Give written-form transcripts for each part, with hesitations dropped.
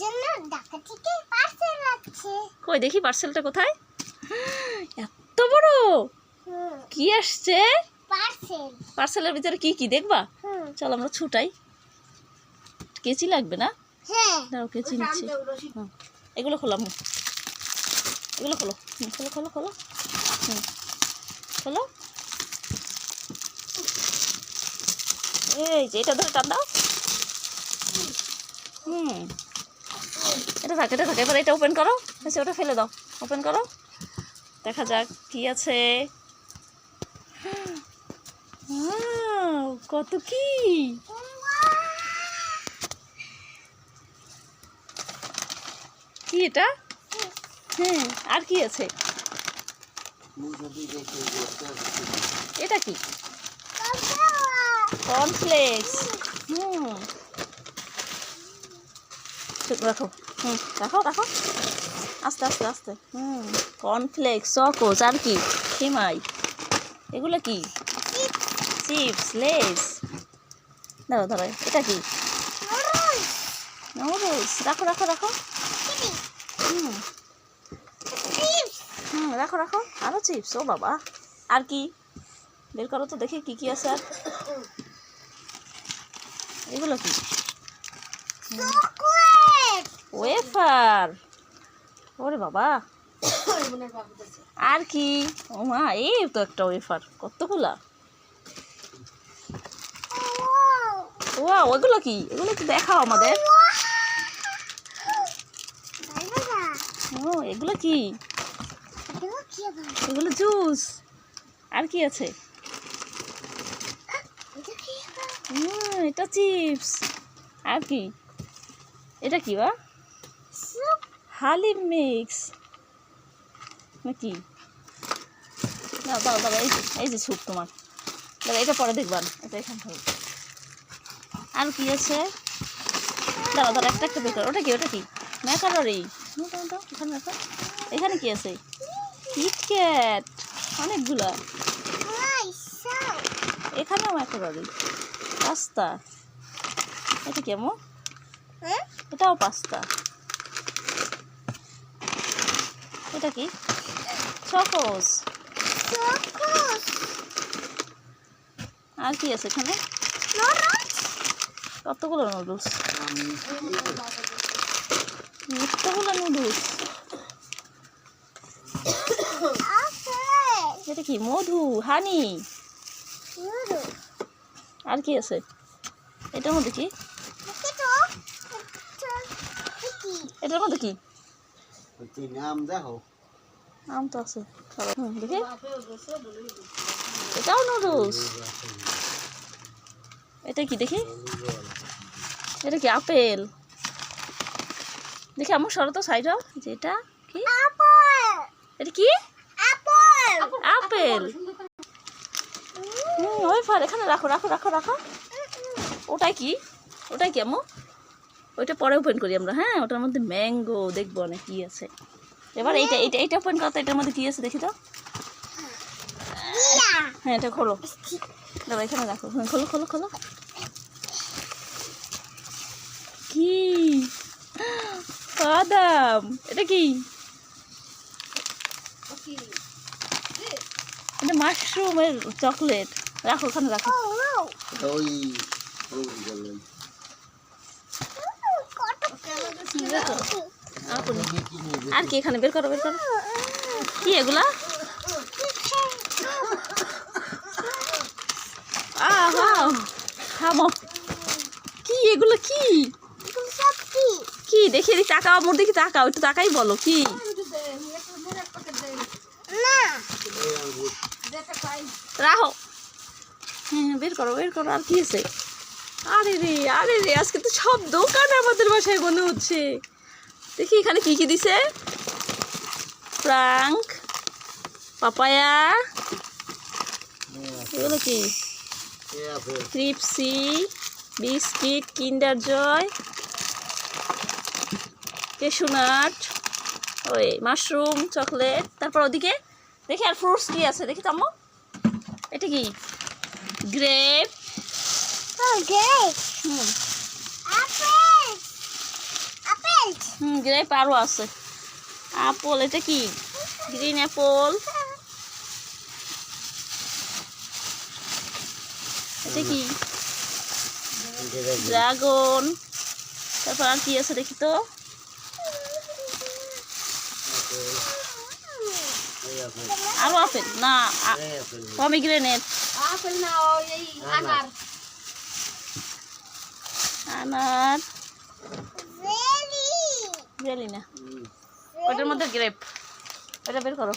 জন্য ঢাকা থেকে পার্সেল আসছে। কই দেখি পার্সেলটা কোথায়? এত বড় কি আসছে? পার্সেল। পার্সেলের ভিতরে কি কি দেখবা? চল আমরা ছুটাই। কেচি লাগবে না? হ্যাঁ দাও কেচি নিচ্ছি। এগুলো খোলাম, এগুলো খোলো। খোলো খোলো খোলো খোলো। এই যে এটা ধরে টান দাও। এটা থাকে, এটা থাকে। এবার এটা ওপেন করো। আচ্ছা ওটা ফেলে দাও, ওপেন করো, দেখা যাক কি আছে। কত কি কি এটা? হ্যাঁ আর কি আছে? এটা কি? কর্নফ্লেক্স। রাখো, রাখো রাখো, আস্তে আস্তে আস্তে। কর্নফ্লেক্স, চকোস, আর কি? সিমাই। এগুলো কি? Chips, less. দাঁড়াও দাঁড়াও, এটা কি? নুডলস। রাখো রাখো রাখো। রাখো রাখো। আরো চিপস। ও বাবা, আর কি? বের করো তো দেখি কি কি আছে। আর এগুলো কি? ওয়েফার। ওরে বাবা, আর কি? ও মা, এই তো একটা ওয়েফার। কতগুলা! ওয়া, ওগুলো কি? এগুলো কি দেখাও আমাদের। ও এগুলো কি? এগুলো জুস। আর কি আছে? এটা চিপস। আর কি? এটা কি বা? হালিম মিক্স নাকি? দাও দাও দাও, এই যে স্যুপ তোমার। দাদা এটা পরে দেখবেন, এটা এখান থেকে। আর কি আছে? দাও দাও, একটা একটা বেকার। ওটা কি? ওটা কি? ম্যাকাররি। এখানে রাখো। এখানে কি আছে? কিটক্যাট, অনেকগুলা। এখানেও ম্যাকাররি। পাস্তা। এটা কেমন? এটাও পাস্তা। এটা কি? চকোস। আর কি আছে এখানে? কতগুলো নুডলস, কতগুলো নুডলস। এটা কি? মধু, হানি। আর কি আছে এটার মধ্যে? কি এটার মধ্যে? কি আম তো আছে। দেখি, এটাও নুডলস। এটা কি দেখি? এটা কি? আপেল। দেখি আমার সরো তো সাইড হও। যেটা কি? এটা কি? আপেল। ওয়েফার। এখানে রাখো রাখো রাখো রাখো। ওটাই কি? ওটাই কি আম্মু? ওইটা পরে ওপেন করি আমরা। হ্যাঁ, ওটার মধ্যে ম্যাঙ্গো দেখবো অনেক কি আছে। এবার এইটা এইটা এইটা ওপেন করো তো। এটার মধ্যে কি আছে দেখি তো। হ্যাঁ, এটা খোলো। দাঁড়া, এখানে রাখো। হ্যাঁ, খোলো খোলো খোলো। কি? বাদাম। এটা কি? এটা মাশরুমের চকলেট। রাখো, ওখানে রাখো। আর কি? এখানে বের করো, বের করো। কি এগুলা? থামো। কি এগুলো? কি কি দেখি? তাকাও, মোর দেখি তাকাও, একটু তাকাই বলো কি? রাখো। হ্যাঁ, বের করো বের করো। আর কি আছে? আরে রে, আরে রে, আজকে তো সব দোকান আমাদের বাসায় মনে হচ্ছে। দেখি এখানে কি কি দিছে। ফ্রাঙ্ক, পাপায়া, এগুলো কি? ক্রিপসি, বিস্কিট, কিন্ডার জয়, কেশুনাট, ওই মাশরুম চকলেট। তারপর ওদিকে দেখি আর ফ্রুটস কি আছে দেখি তো আম্মু। এটা কি? গ্রেপ। গ্রেপ আরও আছে। আপেল, এটা কি? Green Apple. এটা কি? ড্রাগন। তারপর আর কি আছে দেখি তো? আরো আপেল না, পমিগ্রেনেট, আনার, জেলি না, ওটার মধ্যে গ্রেপ। ওটা বের করো।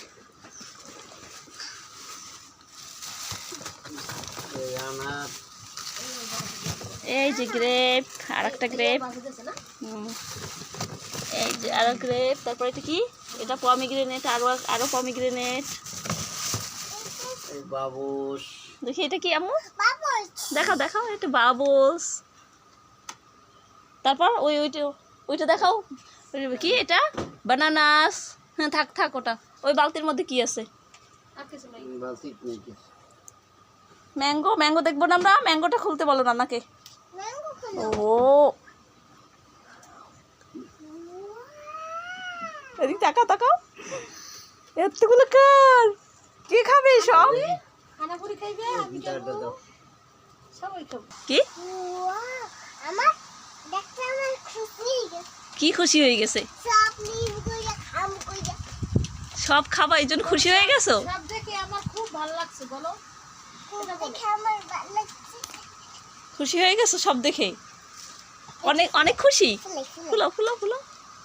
এই যে গ্রেপ, আর একটা গ্রেপ। এই যে আরো গ্রেপ। তারপর এটা কি? এটা পমিগ্রেনেট, আরো পমিগ্রেনেট। দেখি এটা কি আম্মু? দেখাও দেখাও, এটা বাবলস। তারপর ওইটা দেখাও, কি এটা? বানানাস। হ্যাঁ, থাক থাক ওটা। ওই বালতির মধ্যে কি আছে? ম্যাঙ্গো। ম্যাঙ্গো দেখবো না আমরা? ম্যাঙ্গোটা খুলতে বলো রান্নাকে। ও, এদিক তাকাও তাকাও। এতগুলো কার? কি খাবে সব? কি কি খুশি হয়ে গেছে? সব খাবা এই জন্য খুশি হয়ে গেছো? খুশি হয়ে গেছো সব দেখে? অনেক অনেক খুশি। খুলো খুলো খুলো,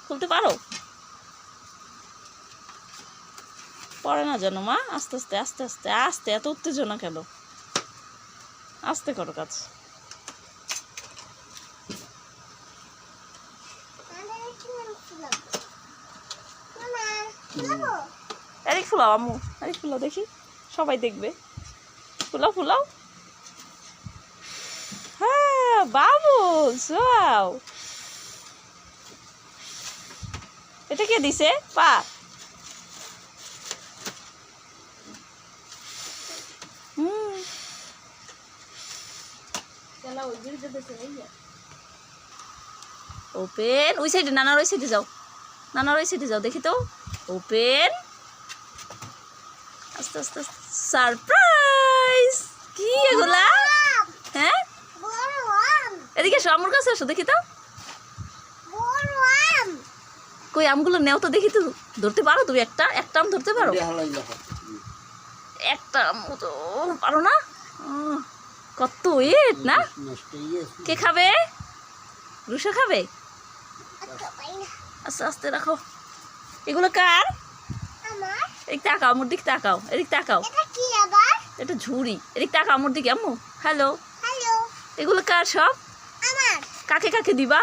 খুলতে পারো? পড়ে না জানো মা? আস্তে আস্তে আস্তে আস্তে আস্তে, এত উত্তেজনা কেন? আস্তে করো কাজ। এদিক ফুলাও আম্মু, এদিক ফুলাও দেখি, সবাই দেখবে। ফুলাও ফুলাও। হ্যাঁ, বাবলস। ওয়াও, এটা কে দিছে? পা। ওপেন। ওই সাইডে, নানার ওই সাইডে যাও, নানার ওই সাইডে যাও, দেখি তো। ওপেন। আস্তে আস্তে। সারপ্রাইজ! কি এগুলা? হ্যাঁ, এদিকে এসো, আমার কাছে এসো, দেখি তো। কই আমগুলো নেও তো দেখি তো। ধরতে পারো তুমি? একটা আম ধরতে পারো? একটা আম তো পারো না? কত ওয়েট না? কে খাবে? রুষা খাবে? আস্তে আস্তে রাখো। এগুলো কার? এদিক তাকাও, আমার দিক তাকাও, এদিক তাকাও। এটা ঝুড়ি। এদিক তাকাও আমার দিকে আম্মু। হ্যালো। এগুলো কার সব? কাকে কাকে দিবা?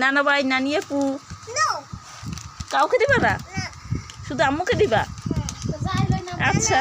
নানা ভাই, নানি, আপু, কাউকে দিবা না? শুধু আম্মুকে দিবা? আচ্ছা।